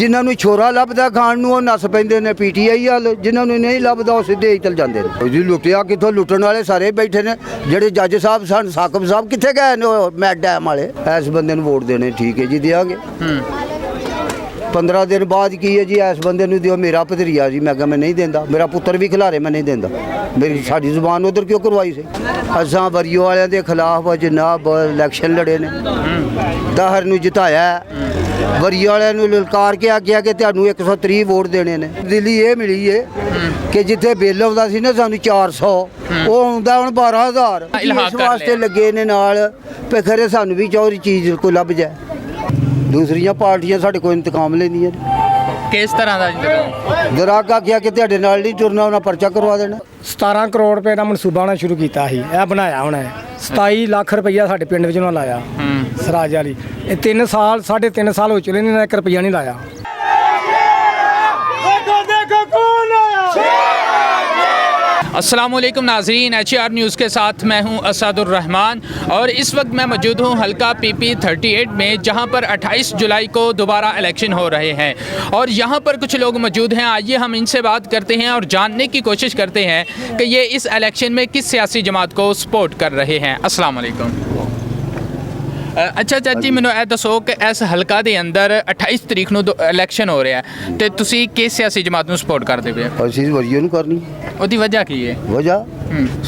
ਜਿਨ੍ਹਾਂ ਨੂੰ ਛੋਰਾ ਲੱਭਦਾ ਖਾਣ ਨੂੰ ਉਹ ਨੱਸ ਪੈਂਦੇ ਨੇ ਪੀਟੀਆਈ ਵੱਲ, ਜਿਨ੍ਹਾਂ ਨੂੰ ਨਹੀਂ ਲੱਭਦਾ ਉਹ ਸਿੱਧੇ ਹੀ ਚਲ ਜਾਂਦੇ ਨੇ। ਜੀ ਲੁੱਟਿਆ ਕਿੱਥੋਂ, ਲੁੱਟਣ ਵਾਲੇ ਸਾਰੇ ਬੈਠੇ ਨੇ। ਜਿਹੜੇ ਜੱਜ ਸਾਹਿਬ ਸਨ, ਸਾਕਬ ਸਾਹਿਬ ਕਿੱਥੇ ਗਏ ਨੇ? ਮੈਂ ਡੈਮ ਵਾਲੇ ਇਸ ਬੰਦੇ ਨੂੰ ਵੋਟ ਦੇਣੇ, ਠੀਕ ਹੈ ਜੀ ਦਿਆਂਗੇ। 15 ਦਿਨ ਬਾਅਦ ਕੀ ਹੈ ਜੀ, ਇਸ ਬੰਦੇ ਨੂੰ ਦਿਓ। ਮੇਰਾ ਭਤਰੀਆ ਜੀ, ਮੈਂ ਕਿਹਾ ਮੈਂ ਨਹੀਂ ਦਿੰਦਾ। ਮੇਰਾ ਪੁੱਤਰ ਵੀ ਖਿਲਾਰੇ, ਮੈਂ ਨਹੀਂ ਦਿੰਦਾ। ਮੇਰੀ ਸਾਡੀ ਜ਼ੁਬਾਨ ਉਧਰ ਕਿਉਂ ਕਰਵਾਈ ਸੀ? ਅਸਾਂ ਵਰੀਓ ਵਾਲਿਆਂ ਦੇ ਖਿਲਾਫ ਜਨਾਬ ਇਲੈਕਸ਼ਨ ਲੜੇ ਨੇ, ਦਾਹਰ ਨੂੰ ਜਿਤਾਇਆ। ਵਰੀਓ ਵਾਲਿਆਂ ਨੂੰ ਲਲਕਾਰ ਕੇ ਆਖਿਆ ਕਿ ਤੁਹਾਨੂੰ 130 ਵੋਟ ਦੇਣੇ ਨੇ। ਦਿੱਲੀ ਇਹ ਮਿਲੀ ਏ ਕਿ ਜਿੱਥੇ ਬਿੱਲ ਆਉਂਦਾ ਸੀ ਨਾ ਸਾਨੂੰ 400, ਉਹ ਆਉਂਦਾ ਹੁਣ 12,000। ਇਸ ਵਾਸਤੇ ਲੱਗੇ ਨੇ ਨਾਲ ਵੀ ਖਰੇ ਸਾਨੂੰ ਵੀ ਚੋਰੀ ਚੀਜ਼ ਕੋਈ ਲੱਭ ਜਾਏ। ਦੂਸਰੀਆਂ ਪਾਰਟੀਆਂ ਸਾਡੇ ਕੋਲ ਇੰਤਕਾਮ ਲੈਂਦੀਆਂ ਨੇ। ਕਿਸ ਤਰ੍ਹਾਂ ਦਾ ਇੰਤਕਾਮ? ਗਰਾਕ ਆਖਿਆ ਕਿ ਤੁਹਾਡੇ ਨਾਲ ਨਹੀਂ ਟੁਰਨਾ, ਉਹਨਾਂ ਪਰਚਾ ਕਰਵਾ ਦੇਣਾ। 17 ਕਰੋੜ ਰੁਪਏ ਦਾ ਮਨਸੂਬਾ ਉਹਨਾਂ ਸ਼ੁਰੂ ਕੀਤਾ ਸੀ, ਇਹ ਬਣਾਇਆ ਹੁਣ 27 ਲੱਖ ਰੁਪਈਆ ਸਾਡੇ ਪਿੰਡ ਵਿੱਚ ਉਹਨਾਂ ਲਾਇਆ। ਸਰਾਜ ਵਾਲੀ ਇਹ 3 ਸਾਲ 3.5 ਸਾਲ ਹੋ ਚੁੱਕੇ ਨੇ, ਇਹਨਾਂ 1 ਰੁਪਈਆ ਨਹੀਂ ਲਾਇਆ। अस्सलाम वालेकुम नाज़रीन, HR न्यूज़ के साथ मैं हूं असदुर रहमान और इस वक्त मैं मौजूद हूं हल्का PP 38 में, जहां पर 28 जुलाई को दोबारा इलेक्शन हो रहे हैं और यहां पर कुछ लोग मौजूद हैं। आइए हम इनसे बात करते हैं और जानने की कोशिश करते हैं कि ये इस इलेक्शन में किस सियासी जमात को सपोर्ट कर रहे हैं। अस्सलाम वालेकुम। अच्छा चाची, मैनू ਇਹ ਦੱਸੋ ਕਿ ਇਸ ਹਲਕਾ ਦੇ ਅੰਦਰ 28 ਤਰੀਕ ਨੂੰ ਇਲੈਕਸ਼ਨ ਹੋ ਰਿਹਾ ਹੈ ਤੇ ਤੁਸੀਂ ਕਿਸ ਸਿਆਸੀ ਜਮਾਤ ਨੂੰ ਸਪੋਰਟ ਕਰਦੇ ਪਏ? ਅਸੀਂ ਵਰੀਓ ਨੂੰ ਕਰਨੀ। ਉਹਦੀ ਵਜ੍ਹਾ ਕੀ ਹੈ? ਵਜ੍ਹਾ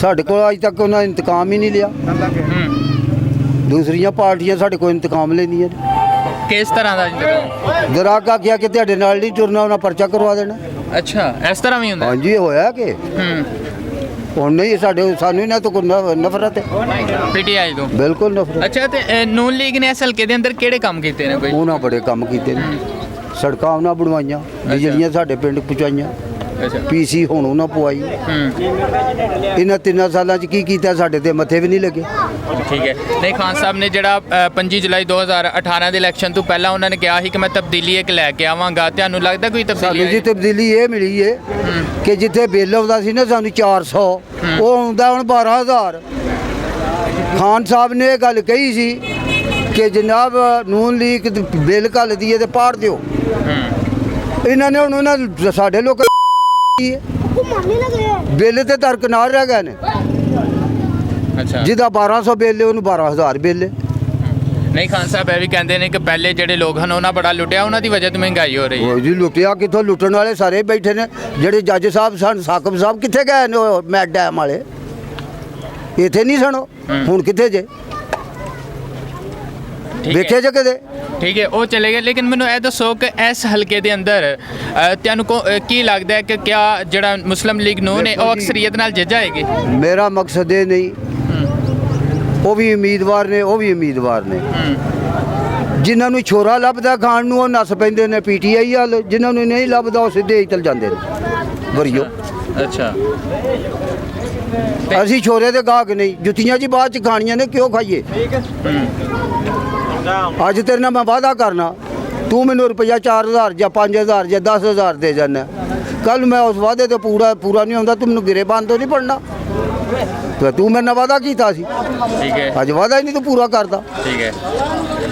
ਸਾਡੇ ਕੋਲ ਅੱਜ ਤੱਕ ਉਹਨਾਂ ਨੇ ਇੰਤਕਾਮ ਹੀ ਨਹੀਂ ਲਿਆ। ਦੂਸਰੀਆਂ ਪਾਰਟੀਆਂ ਸਾਡੇ ਕੋਲ ਇੰਤਕਾਮ ਲੈਂਦੀਆਂ ਨੇ। ਕਿਸ ਤਰ੍ਹਾਂ ਦਾ ਇੰਤਕਾਮ? ਗਰਾਕ ਆਖਿਆ ਕਿ ਤੁਹਾਡੇ ਨਾਲ ਨਹੀਂ ਟੁਰਨਾ, ਉਹਨਾਂ ਪਰਚਾ ਕਰਵਾ ਦੇਣਾ। ਅੱਛਾ, ਇਸ ਤਰ੍ਹਾਂ ਵੀ ਹੁੰਦਾ? ਹਾਂਜੀ ਹੋਇਆ ਕਿ ਹੁਣ ਨਹੀਂ, ਸਾਨੂੰ ਇਹਨਾਂ ਤੋਂ ਕੋਈ ਨਫ਼ਰਤ ਹੈ। PTI ਤੋਂ ਬਿਲਕੁਲ ਨਫ਼ਰਤ। ਅੱਛਾ, ਤੇ ਨੂਨ ਲੀਗ ਨੇ ਇਸ ਹਲਕੇ ਦੇ ਅੰਦਰ ਕਿਹੜੇ ਕੰਮ ਕੀਤੇ ਨੇ? ਕੋਈ ਉਹਨਾਂ ਬੜੇ ਕੰਮ ਕੀਤੇ ਨੇ। ਸੜਕਾਂ ਉਹਨਾਂ ਬਣਵਾਈਆਂ, ਬਿਜਲੀਆਂ ਸਾਡੇ ਪਿੰਡ ਪਹੁੰਚਾਈਆਂ, ਅੱਛਾ PC ਹੁਣ ਉਹਨਾਂ ਪਵਾਈ। ਇਹਨਾਂ 3 ਸਾਲਾਂ 'ਚ ਕੀ ਕੀਤਾ? ਸਾਡੇ ਤੇ ਮੱਥੇ ਵੀ ਨਹੀਂ ਲੱਗੇ। ਠੀਕ ਹੈ। ਨਹੀਂ, ਖਾਨ ਸਾਹਿਬ ਨੇ ਜਿਹੜਾ 25 ਜੁਲਾਈ 2018 ਦੇ ਇਲੈਕਸ਼ਨ ਤੋਂ ਪਹਿਲਾਂ ਉਹਨਾਂ ਨੇ ਕਿਹਾ ਸੀ ਕਿ ਮੈਂ ਤਬਦੀਲੀ ਇੱਕ ਲੈ ਕੇ ਆਵਾਂਗਾ। ਤੁਹਾਨੂੰ ਲੱਗਦਾ ਕੋਈ ਤਬਦੀਲੀ? ਸਾਨੂੰ ਜੀ ਤਬਦੀਲੀ ਇਹ ਮਿਲੀ ਏ ਕਿ ਜਿੱਥੇ ਬਿੱਲ ਆਉਂਦਾ ਸੀ ਨਾ ਸਾਨੂੰ 400, ਉਹ ਆਉਂਦਾ ਹੁਣ 12,000। ਖਾਨ ਸਾਹਿਬ ਨੇ ਇਹ ਗੱਲ ਕਹੀ ਸੀ ਕਿ ਜਨਾਬ ਨੂਨ ਲੀਗ ਬਿੱਲ ਘੱਲ ਦੀਏ ਤੇ ਪਾੜ ਦਿਓ। ਇਹਨਾਂ ਨੇ ਹੁਣ ਉਹਨਾਂ ਸਾਡੇ ਲੋਕ ਬਿੱਲ ਤੇ ਦਰਕਨਾਰ ਰਹਿ ਗਏ ਨੇ। ਅੱਛਾ, ਜਿਹਦਾ 1200 ਬਿੱਲ ਉਹਨੂੰ 12,000 ਬਿੱਲ। ਨਹੀਂ, ਖਾਨ ਸਾਹਿਬ ਇਹ ਵੀ ਕਹਿੰਦੇ ਨੇ ਕਿ ਪਹਿਲੇ ਜਿਹੜੇ ਲੋਕ ਹਨ ਉਹਨਾਂ ਬੜਾ ਲੁੱਟਿਆ, ਉਹਨਾਂ ਦੀ ਵਜ੍ਹਾ ਤੋਂ ਮਹਿੰਗਾਈ ਹੋ ਰਹੀ ਹੈ। ਜੀ ਲੁੱਟਿਆ ਕਿੱਥੋਂ, ਲੁੱਟਣ ਵਾਲੇ ਸਾਰੇ ਬੈਠੇ ਨੇ। ਜਿਹੜੇ ਜੱਜ ਸਾਹਿਬ ਸਨ, ਸਾਕਬ ਸਾਹਿਬ ਕਿੱਥੇ ਗਏ ਨੇ? ਮੈਂ ਡੈਮ ਵਾਲੇ ਇੱਥੇ ਨਹੀਂ ਸਣੋ, ਹੁਣ ਕਿੱਥੇ ਜੇ? ਵੇਖੇ ਜੇ ਕਦੇ? ਠੀਕ ਹੈ, ਉਹ ਚਲੇ ਗਏ। ਲੇਕਿਨ ਮੈਨੂੰ ਇਹ ਦੱਸੋ ਕਿ ਇਸ ਹਲਕੇ ਦੇ ਅੰਦਰ ਤੁਹਾਨੂੰ ਕੀ ਲੱਗਦਾ ਹੈ ਕਿ ਕਿਆ ਜਿਹੜਾ ਮੁਸਲਿਮ ਲੀਗ ਨੂਨ ਹੈ ਉਹ ਅਕਸਰੀਅਤ ਨਾਲ ਜਿੱਤ ਜਾਏਗੀ? ਮੇਰਾ ਮਕਸਦ ਇਹ ਨਹੀਂ। ਉਹ ਵੀ ਉਮੀਦਵਾਰ ਨੇ, ਉਹ ਵੀ ਉਮੀਦਵਾਰ ਨੇ। ਜਿਨ੍ਹਾਂ ਨੂੰ ਛੋਰਾ ਲੱਭਦਾ ਖਾਣ ਨੂੰ ਉਹ ਨੱਸ ਪੈਂਦੇ ਨੇ PTI ਵੱਲ, ਜਿਨ੍ਹਾਂ ਨੂੰ ਨਹੀਂ ਲੱਭਦਾ ਉਹ ਸਿੱਧੇ ਹੀ ਚਲ ਜਾਂਦੇ ਨੇ ਵਰੀਓ। ਅੱਛਾ, ਅਸੀਂ ਛੋਰੇ ਦੇ ਗਾਹਕ ਨਹੀਂ, ਜੁੱਤੀਆਂ ਜੀ ਬਾਅਦ ਚ ਖਾਣੀਆਂ ਨੇ, ਕਿਉਂ ਖਾਈਏ? ਅੱਜ ਤੇਰੇ ਨਾਲ ਮੈਂ ਵਾਅਦਾ ਕਰਨਾ, ਤੂੰ ਮੈਨੂੰ ਰੁਪਈਆ 4,000 ਜਾਂ 5,000 ਜਾਂ 10,000 ਦੇ ਜਾਣਾ। ਕੱਲ ਮੈਂ ਉਸ ਵਾਅਦੇ ਤੇ ਪੂਰਾ ਨਹੀਂ ਹੁੰਦਾ, ਤੂੰ ਮੈਨੂੰ ਗਿਰੇਬਾਨ ਤੋਂ ਨਹੀਂ ਪੜਨਾ। ਤੇ ਤੂੰ ਮੇਰੇ ਨਾਲ ਵਾਅਦਾ ਕੀਤਾ ਸੀ, ਠੀਕ ਹੈ, ਅੱਜ ਵਾਅਦਾ ਹੀ ਨਹੀਂ ਤੂੰ ਪੂਰਾ ਕਰਦਾ। ਠੀਕ ਹੈ।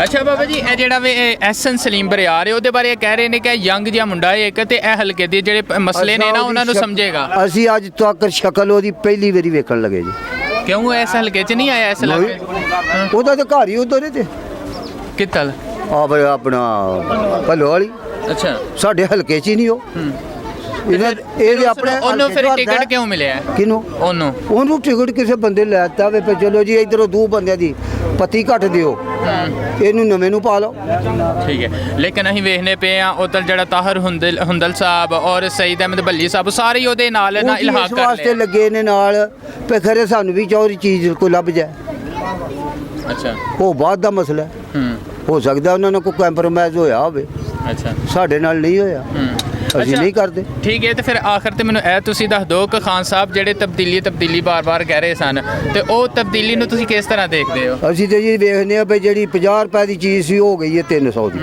ਅੱਛਾ ਬਾਬਾ ਜੀ, ਇਹ ਜਿਹੜਾ ਵੇ SN ਸਲੀਮ ਬਰਿਆਰ ਹੈ ਉਹਦੇ ਬਾਰੇ ਕਹਿ ਰਹੇ ਨੇ ਕਿ ਯੰਗ ਜਿਹਾ ਮੁੰਡਾ ਹੈ ਇੱਕ, ਤੇ ਇਹ ਹਲਕੇ ਦੇ ਜਿਹੜੇ ਮਸਲੇ ਨੇ ਨਾ ਉਹਨਾਂ ਨੂੰ ਸਮਝੇਗਾ। ਅਸੀਂ ਅੱਜ ਤੱਕ ਸ਼ਕਲ ਉਹਦੀ ਪਹਿਲੀ ਵਾਰੀ ਵੇਖਣ ਲੱਗੇ ਜੀ। ਕਿਉਂ ਇਸ ਹਲਕੇ 'ਚ ਨਹੀਂ ਆਇਆ? ਇਸ ਹਲਕੇ ਉਹਦਾ ਤਾਂ ਘਰ ਹੀ ਉਧਰ ਤੇ ਕਿੱਥਲ ਆਪਣਾ ਭੱਲੋ ਵਾਲੀ। ਅੱਛਾ, ਸਾਡੇ ਹਲਕੇ 'ਚ ਹੀ ਨਹੀਂ ਉਹ। ਇਹਦੇ ਆਪਣੇ ਉਹਨੂੰ ਫਿਰ ਟਿਕਟ ਕਿਉਂ ਮਿਲਿਆ? ਕਿਹਨੂੰ? ਉਹਨੂੰ ਟਿਕਟ ਕਿਸੇ ਬੰਦੇ ਲੈ ਦਿੱਤਾ ਵੇ, ਤੇ ਚਲੋ ਜੀ ਇਧਰੋਂ 2 ਬੰਦਿਆਂ ਦੀ ਪੱਤੀ ਘੱਟ ਦਿਓ, ਇਹਨੂੰ ਨਵੇਂ ਨੂੰ ਪਾ ਲਓ। ਠੀਕ ਹੈ। ਲੇਕਿਨ ਅਸੀਂ ਵੇਖਨੇ ਪਏ ਆ ਉਧਰ ਜਿਹੜਾ ਤਾਹਰ ਹੁੰਦਲ ਸਾਹਿਬ ਔਰ ਸਈਦ ਅਹਿਮਦ ਬੱਲੀ ਸਾਹਿਬ ਸਾਰੇ ਹੀ ਉਹਦੇ ਨਾਲ ਨਾ ਇਲਹਾਕ ਕਰ ਲਏ। ਵਾਸਤੇ ਲੱਗੇ ਨੇ ਨਾਲ ਤੇ ਖਰੇ ਸਾਨੂੰ ਵੀ ਚੋਰੀ ਚੀਜ਼ ਕੋਈ ਲੱਭ ਜਾਏ। ਅੱਛਾ, ਉਹ ਬਾਅਦ ਦਾ ਮਸਲਾ ਹੋ ਸਕਦਾ ਉਹਨਾਂ ਨਾਲ ਕੋਈ ਕੰਪਰੋਮਾਈਜ਼ ਹੋਇਆ ਹੋਵੇ। ਅੱਛਾ, ਸਾਡੇ ਨਾਲ ਨਹੀਂ ਹੋਇਆ, ਅਸੀਂ ਨਹੀਂ ਕਰਦੇ। ਠੀਕ ਹੈ। ਤੇ ਫਿਰ ਆਖਰ ਤੇ ਮੈਨੂੰ ਇਹ ਤੁਸੀਂ ਦੱਸ ਦਿਓ ਕਿ ਖਾਨ ਸਾਹਿਬ ਜਿਹੜੇ ਤਬਦੀਲੀ ਬਾਰ-ਬਾਰ ਕਹਿ ਰਹੇ ਸਨ, ਤੇ ਉਹ ਤਬਦੀਲੀ ਨੂੰ ਤੁਸੀਂ ਕਿਸ ਤਰ੍ਹਾਂ ਦੇਖਦੇ ਹੋ? ਅਸੀਂ ਤੇ ਜੀ ਵੇਖਦੇ ਆ ਵੀ ਜਿਹੜੀ 50 ਰੁਪਏ ਦੀ ਚੀਜ਼ ਸੀ ਹੋ ਗਈ ਹੈ 300 ਦੀ।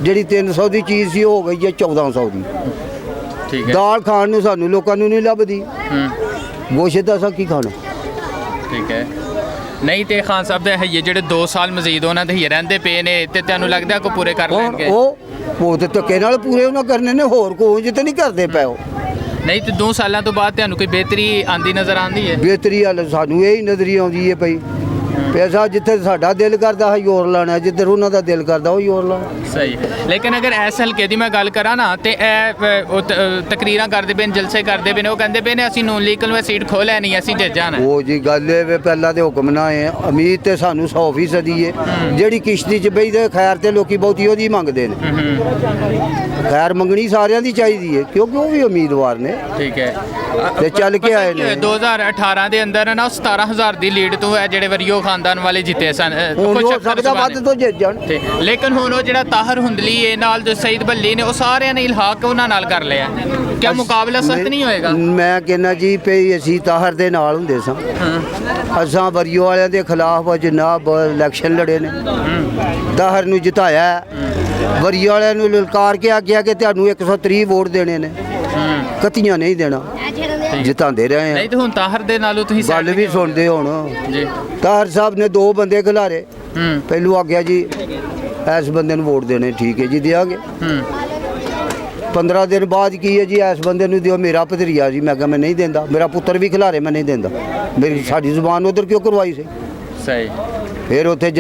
ਜਿਹੜੀ 300 ਦੀ ਚੀਜ਼ ਸੀ ਹੋ ਗਈ ਹੈ 1400 ਦੀ। ਠੀਕ ਹੈ। ਦਾਲ ਖਾਣ ਨੂੰ ਸਾਨੂੰ ਲੋਕਾਂ ਨੂੰ ਨਹੀਂ ਲੱਭਦੀ, ਗੋਸ਼ਤ ਦਾ ਅਸਾਂ ਕੀ ਖਾਣਾ? ਠੀਕ ਹੈ। ਨਹੀਂ ਤੇ ਖਾਨ ਸਾਹਿਬ ਦੇ ਹਈਏ ਜਿਹੜੇ 2 ਸਾਲ ਮਜ਼ੀਦ ਉਹਨਾਂ ਦੇ ਹੀ ਰਹਿੰਦੇ ਪਏ ਨੇ, ਤੇ ਤੁਹਾਨੂੰ ਲੱਗਦਾ ਕੋ ਪੂਰੇ ਕਰ ਲੈਣਗੇ? ਉਹ ਤੇ ਧੱਕੇ ਨਾਲ ਪੂਰੇ ਉਹਨਾਂ ਕਰਨੇ ਨੇ, ਹੋਰ ਕੋਈ ਤੇ ਨਹੀਂ ਕਰਦੇ ਪਏ ਉਹ। ਨਹੀਂ ਤੇ 2 ਸਾਲਾਂ ਤੋਂ ਬਾਅਦ ਤੁਹਾਨੂੰ ਕੋਈ ਬਿਹਤਰੀ ਆਂਦੀ ਨਜ਼ਰ ਆਂਦੀ ਹੈ? ਬਿਹਤਰੀ ਹਾਲ ਸਾਨੂੰ ਇਹ ਹੀ ਨਜ਼ਰੀ ਆਉਂਦੀ ਹੈ ਪਈ। ਪੈਸਾ ਜਿੱਥੇ ਸਾਡਾ ਦਿਲ ਕਰਦਾ ਹੈ ਜ਼ੋਰ ਲਾਣਾ, ਜਿੱਧਰ ਉਹਨਾਂ ਦਾ ਦਿਲ ਕਰਦਾ ਉਹ ਜ਼ੋਰ ਲਾਣਾ। ਸਹੀ। ਲੇਕਿਨ ਅਗਰ ਇਸ ਹਲਕੇ ਦੀ ਮੈਂ ਗੱਲ ਕਰਾਂ ਨਾ ਤੇ ਇਹ ਉਹ ਤਕਰੀਰਾਂ ਕਰਦੇ ਪਏ ਨੇ, ਜਲਸੇ ਕਰਦੇ ਪਏ ਨੇ, ਉਹ ਕਹਿੰਦੇ ਪਏ ਨੇ ਅਸੀਂ ਨੂਨ ਲੀਗ ਨੂੰ ਸੀਟ ਖੋਹ ਲੈਣੀ, ਅਸੀਂ ਜਿੱਤ ਜਾਣਾ। ਉਹ ਜੀ ਗੱਲ ਇਹ ਵੇ, ਪਹਿਲਾਂ ਤੇ ਹੁਕਮ ਨਾ ਹੈ, ਉਮੀਦ ਤੇ ਸਾਨੂੰ 100% ਹੈ। ਜਿਹੜੀ ਕਿਸ਼ਤੀ 'ਚ ਬਈਦੇ ਖੈਰ ਤੇ ਲੋਕੀ ਬਹੁਤੀ ਉਹਦੀ ਮੰਗਦੇ ਨੇ। ਖੈਰ ਮੰਗਣੀ ਸਾਰਿਆਂ ਦੀ ਚਾਹੀਦੀ ਹੈ, ਕਿਉਂਕਿ ਉਹ ਵੀ ਉਮੀਦਵਾਰ ਨੇ। ਠੀਕ ਹੈ। ਤੇ ਚੱਲ ਕੇ ਆਏ ਨੇ। 2018 ਦੇ ਅੰਦਰ ਨਾ 17000 ਦੀ ਲੀਡ ਤੋਂ ਹੈ ਜਿਹੜੇ ਵਰੀਓ ਖਾਨਦਾਨ ਵਾਲੇ ਜਿੱਤੇ ਸਨ। ਹੁਣ ਕੁਛ ਉਹ ਸਭ ਦਾ ਵੱਧ ਤੋਂ ਜਿੱਤ ਜਾਣ। ਤੇ ਲੇਕਿਨ ਹੁਣ ਉਹ ਜਿਹੜਾ ਤਾਹਰ ਹੁੰਦਲੀ ਹੈ ਨਾਲ ਜੋ ਸਈਦ ਬੱਲੀ ਨੇ, ਉਹ ਸਾਰਿਆਂ ਨੇ ਇਲਹਾਕ ਉਹਨਾਂ ਨਾਲ ਕਰ ਲਿਆ। ਕਿਆ ਮੁਕਾਬਲਾ ਸਖਤ ਨਹੀਂ ਹੋਏਗਾ? ਮੈਂ ਕਹਿੰਦਾ ਜੀ ਪਈ ਅਸੀਂ ਤਾਹਰ ਦੇ ਨਾਲ ਹੁੰਦੇ ਸਾਂ। ਅਸਾਂ ਵਰੀਓ ਵਾਲਿਆਂ ਦੇ ਖਿਲਾਫ ਜਨਾਬ ਇਲੈਕਸ਼ਨ ਲੜੇ ਨੇ, ਤਾਹਰ ਨੂੰ ਜਿਤਾਇਆ। ਵਰੀਓ ਵਾਲਿਆਂ ਨੂੰ ਲਲਕਾਰ ਕੇ ਆਖਿਆ ਕਿ ਤੁਹਾਨੂੰ 130 ਵੋਟ ਦੇਣੇ ਨੇ, ਕਤੀਆਂ ਨਹੀਂ ਦੇਣਾ। ਜਿਤਾਉਂਦੇ ਰਹੇ ਨਹੀਂ ਆ। ਤੇ ਹੁਣ ਤਾਹਰ ਦੇ ਨਾਲੋਂ ਤੁਸੀਂ ਗੱਲ ਵੀ ਸੁਣਦੇ ਹੁਣ। ਜੀ। ਤਾਹਰ ਸਾਹਿਬ ਨੇ 2 ਬੰਦੇ ਖਿਲਾਰੇ। ਪਹਿਲੂ ਆਖਿਆ ਜੀ ਇਸ ਬੰਦੇ ਨੂੰ ਵੋਟ ਦੇਣੇ, ਠੀਕ ਹੈ ਜੀ ਦਿਆਂਗੇ। 15 ਦਿਨ ਬਾਅਦ ਕੀ ਹੈ ਜੀ, ਇਸ ਬੰਦੇ ਨੂੰ ਦਿਓ, ਮੇਰਾ ਭਤਰੀਆ ਜੀ। ਮੈਂ ਕਿਹਾ ਮੈਂ ਨਹੀਂ ਦਿੰਦਾ, ਮੇਰਾ ਪੁੱਤਰ ਵੀ ਖਿਲਾਰੇ, ਮੈਂ ਨਹੀਂ ਦਿੰਦਾ। ਮੇਰੀ ਸਾਡੀ ਜ਼ੁਬਾਨ ਉਧਰ ਕਿਉਂ ਕਰਵਾਈ ਸੀ? ਸਹੀ। ਫਿਰ ਉੱਥੇ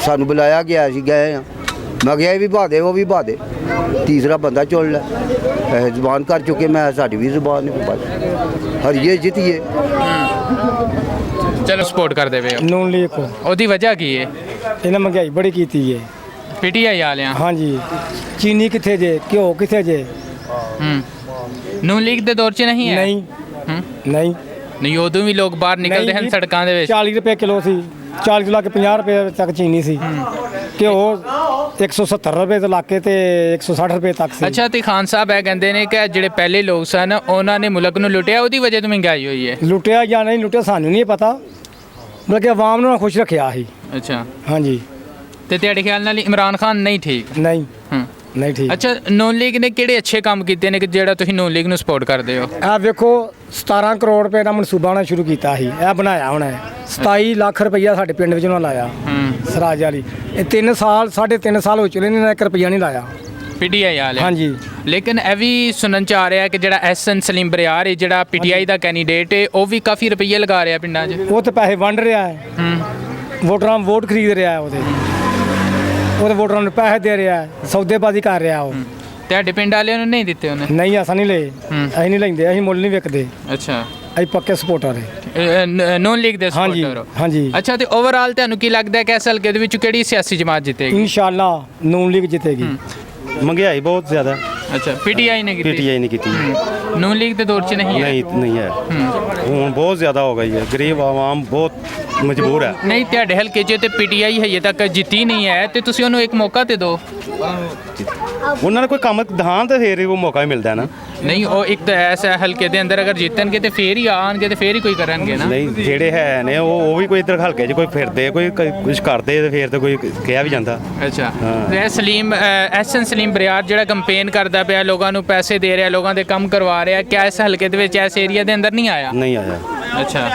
ਸਾਨੂੰ ਬੁਲਾਇਆ ਗਿਆ, ਅਸੀਂ ਗਏ ਆ। ਮੈਂ ਕਿਹਾ ਇਹ ਵੀ ਬਹਾ ਦੇ, ਉਹ ਵੀ ਬਹਾ ਦੇ, ਤੀਸਰਾ ਬੰਦਾ ਚੁਣ ਲੈ। ਇਹ ਜ਼ੁਬਾਨ ਕਰ ਚੁੱਕੇ, ਮੈਂ ਸਾਡੀ ਵੀ ਜ਼ੁਬਾਨ ਨਹੀਂ ਬਸ ਹਰੀਏ ਜਿੱਤੀਏ। ਚਲੋ ਸਪੋਰਟ ਕਰਦੇ ਪਏ ਹੋ। ਨੂਨ ਲੀਗ ਕੋ ਉਹਦੀ ਵਜ੍ਹਾ ਕੀ ਹੈ? ਇਹਨਾਂ ਮਹਿੰਗਾਈ ਬੜੀ ਕੀਤੀ ਹੈ। ਪੀਟੀਆਈ ਵਾਲਿਆਂ। ਹਾਂਜੀ, ਚੀਨੀ ਕਿੱਥੇ ਜੇ, ਘਿਓ ਕਿੱਥੇ ਜੇ? ਨੂਨ ਲੀਗ ਦੇ ਦੌਰ 'ਚ ਨਹੀਂ ਹੈ? ਨਹੀਂ ਨਹੀਂ ਨਹੀਂ, ਉਦੋਂ ਵੀ ਲੋਕ ਬਾਹਰ ਨਿਕਲਦੇ ਹਨ ਸੜਕਾਂ ਦੇ ਵਿੱਚ। 40 ਰੁਪਏ ਕਿਲੋ ਸੀ, 40 ਤੋਂ ਲਾ ਕੇ 50 ਰੁਪਏ ਤੱਕ ਚੀਨੀ ਸੀ। ਘਿਓ 170 ਰੁਪਏ ਤੋਂ ਲਾ ਕੇ ਤੇ 160 ਰੁਪਏ ਤੱਕ ਸੀ। ਅੱਛਾ, ਤੇ ਖਾਨ ਸਾਹਿਬ ਇਹ ਕਹਿੰਦੇ ਨੇ ਕਿ ਜਿਹੜੇ ਪਹਿਲੇ ਲੋਕ ਸਨ ਉਹਨਾਂ ਨੇ ਮੁਲਕ ਨੂੰ ਲੁੱਟਿਆ, ਉਹਦੀ ਵਜ੍ਹਾ ਤੋਂ ਮਹਿੰਗਾਈ ਹੋਈ ਹੈ। ਲੁੱਟਿਆ ਜਾਂ ਨਹੀਂ ਲੁੱਟਿਆ ਸਾਨੂੰ ਨਹੀਂ ਪਤਾ, ਬਲਕਿ ਆਵਾਮ ਨੂੰ ਖੁਸ਼ ਰੱਖਿਆ ਸੀ। ਅੱਛਾ। ਹਾਂਜੀ। ਤੇ ਤੁਹਾਡੇ ਖਿਆਲ ਨਾਲ ਇਮਰਾਨ ਖਾਨ ਨਹੀਂ ਠੀਕ? ਨਹੀਂ ਨਹੀਂ ਠੀਕ। ਅੱਛਾ, ਨੂਨ ਲੀਗ ਨੇ ਕਿਹੜੇ ਅੱਛੇ ਕੰਮ ਕੀਤੇ ਨੇ ਕਿ ਜਿਹੜਾ ਤੁਸੀਂ ਨੂਨ ਲੀਗ ਨੂੰ ਸਪੋਰਟ ਕਰਦੇ ਹੋ? ਇਹ ਵੇਖੋ 17 ਕਰੋੜ ਰੁਪਏ ਦਾ ਮਨਸੂਬਾ ਉਹਨਾਂ ਸ਼ੁਰੂ ਕੀਤਾ ਸੀ, ਇਹ ਬਣਾਇਆ ਹੁਣ ਹੈ। 27 ਲੱਖ ਰੁਪਈਆ ਸਾਡੇ ਪਿੰਡ ਵਿੱਚ ਉਹਨਾਂ ਲਾਇਆ ਸਰਾਜ ਵਾਲੀ। ਇਹ 3 ਸਾਲ 3.5 ਸਾਲ ਹੋ ਚੁੱਕੇ ਨੇ, ਇਹਨਾਂ 1 ਰੁਪਈਆ ਨਹੀਂ ਲਾਇਆ ਪੀਟੀਆਈ ਵਾਲੇ। ਹਾਂਜੀ। ਲੇਕਿਨ ਇਹ ਵੀ ਸੁਣਨ ਚ ਆ ਰਿਹਾ ਕਿ ਜਿਹੜਾ ਐਸਐਨ ਸਲੀਮ ਬਰਿਆਰ ਹੈ, ਜਿਹੜਾ ਪੀਟੀਆਈ ਦਾ ਕੈਂਡੀਡੇਟ ਹੈ, ਉਹ ਵੀ ਕਾਫੀ ਰੁਪਈਏ ਲਗਾ ਰਿਹਾ ਪਿੰਡਾਂ 'ਚ। ਉਹ ਤੇ ਪੈਸੇ ਵੰਡ ਰਿਹਾ ਹੈ, ਵੋਟਰਾਂ ਨੂੰ ਵੋਟ ਖਰੀਦ ਰਿਹਾ ਹੈ, ਉਹਦੇ ਵੋਟਰਾਂ ਨੂੰ ਪੈਸੇ ਦੇ ਰਿਹਾ ਹੈ, ਸੌਦੇਬਾਜ਼ੀ ਕਰ ਰਿਹਾ ਉਹ। ਤੁਹਾਡੇ ਪਿੰਡ ਵਾਲਿਆਂ ਨੂੰ ਨਹੀਂ ਦਿੱਤੇ ਉਹਨੇ? ਨਹੀਂ, ਅਸਾਂ ਨਹੀਂ ਲਏ, ਅਸੀਂ ਨਹੀਂ ਲੈਂਦੇ, ਅਸੀਂ ਮੁੱਲ ਨਹੀਂ ਵਿਕਦੇ। ਅੱਛਾ। ਅਸੀਂ ਪੱਕੇ ਸਪੋਰਟਰ ਹੈ। ਨੂਨ ਲੀਗ ਦੇ ਸਪੋਰਟਰ ਹੋ? ਹਾਂਜੀ। ਅੱਛਾ, ਤੇ ਓਵਰਆਲ ਤੁਹਾਨੂੰ ਕੀ ਲੱਗਦਾ ਹੈ ਕਿ ਇਸ ਹਲਕੇ ਦੇ ਵਿੱਚ ਕਿਹੜੀ ਸਿਆਸੀ ਜਮਾਤ ਜਿੱਤੇਗੀ? ਇਨਸ਼ਾਅੱਲਾ ਨੂਨ ਲੀਗ ਜਿੱਤੇਗੀ। ਮਹਿੰਗਾਈ ਬਹੁਤ ਜ਼ਿਆਦਾ। ਅੱਛਾ, ਪੀਟੀਆਈ ਨੇ ਕੀਤੀ? ਪੀਟੀਆਈ ਨਹੀਂ ਕੀਤੀ। ਨੂਨ ਲੀਗ ਦੇ ਦੌਰ 'ਚ ਨਹੀਂ ਹੈ? ਨਹੀਂ ਹੈ। ਹੁਣ ਬਹੁਤ ਜ਼ਿਆਦਾ ਹੋ ਗਈ ਹੈ, ਗਰੀਬ ਆਵਾਮ ਬਹੁਤ ਮਜਬੂਰ ਹੈ। ਨਹੀਂ, ਤੁਹਾਡੇ ਹਲਕੇ 'ਚ ਤੇ ਪੀਟੀਆਈ ਹਜੇ ਤੱਕ ਜਿੱਤੀ ਨਹੀਂ ਹੈ, ਤੇ ਤੁਸੀਂ ਉਹਨੂੰ ਇੱਕ ਮੌਕਾ ਤੇ ਦਿਓ। ਉਹਨਾਂ ਨੇ ਕੋਈ ਕੰਮ ਦਿਖਾਉਣ ਤੇ ਫੇਰ ਹੀ ਉਹ ਮੌਕਾ ਮਿਲਦਾ ਨਾ। ਨਹੀਂ, ਉਹ ਇੱਕ ਤਾਂ ਐਸਾ ਹਲਕੇ ਦੇ ਅੰਦਰ ਅਗਰ ਜਿੱਤਣਗੇ ਤੇ ਫੇਰ ਹੀ ਆਣਗੇ, ਤੇ ਫੇਰ ਹੀ ਕੋਈ ਕਰਨਗੇ ਨਾ। ਨਹੀਂ, ਜਿਹੜੇ ਹੈ ਨੇ ਉਹ ਵੀ ਕੋਈ ਇੱਧਰ ਹਲਕੇ 'ਚ ਕੋਈ ਫਿਰਦੇ, ਕੋਈ ਕੁਝ ਕਰਦੇ ਤੇ ਫੇਰ ਤਾਂ ਕੋਈ ਕਿਹਾ ਵੀ ਜਾਂਦਾ। ਅੱਛਾ। ਤੇ ਸਲੀਮ ਐਸਐਨ ਸਲੀਮ ਬਰਿਆਰ ਜਿਹੜਾ ਕੰਪੇਨ ਕਰਦਾ ਪਿਆ, ਲੋਕਾਂ ਨੂੰ ਪੈਸੇ ਦੇ ਰਿਹਾ, ਲੋਕਾਂ ਦੇ ਕੰਮ ਕਰਵਾ ਰਿਹਾ, ਕਿਆ ਇਸ ਹਲਕੇ ਦੇ ਵਿੱਚ ਇਸ ਏਰੀਆ ਦੇ ਅੰਦਰ ਨਹੀਂ ਆਇਆ? ਨਹੀਂ ਆਇਆ। ਅੱਛਾ।